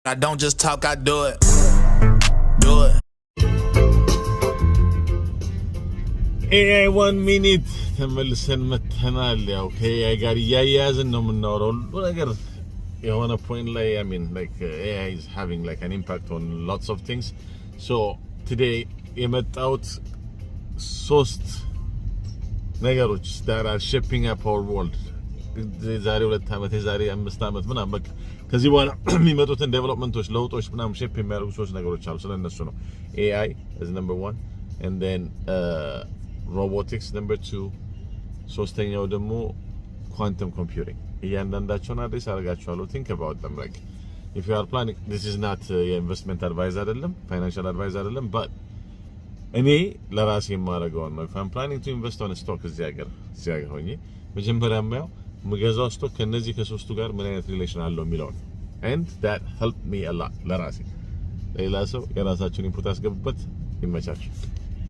I don't just talk, I do it. Do it. AI 1 minute ተመልሰን መተናል ያው ከAI ጋር ያያያዝን ነው የምናወራው ነገር የሆነ point ላይ I mean like AI is having like an impact on lots of things so today የመጣውት ሶስት ነገሮች that are shaping up our world ዛሬ 2 አመት ዛሬ 5 አመት ምናምን በቃ ከዚህ በኋላ የሚመጡትን ዴቨሎፕመንቶች ለውጦች ምናምን ሼፕ የሚያደርጉ ሶስት ነገሮች አሉ ስለነሱ ነው AI is number 1 and then robotics number 2 ሶስተኛው ደግሞ quantum computing እያንዳንዳቸውን አድሬስ አደርጋቸዋለሁ think about them like if you are planning this is not investment advice አይደለም financial advice አይደለም but እኔ ለራሴ የማደርገው ነው if I'm planning to invest on a stock እዚህ ሀገር ሆኜ መጀመሪያ ማየው ምገዛው ስቶክ ከነዚህ ከሶስቱ ጋር ምን አይነት ሪሌሽን አለው የሚለው and that helped me a lot ለራሴ ሌላ ሰው የራሳችሁን ኢንፑት አስገቡበት ይመቻችሁ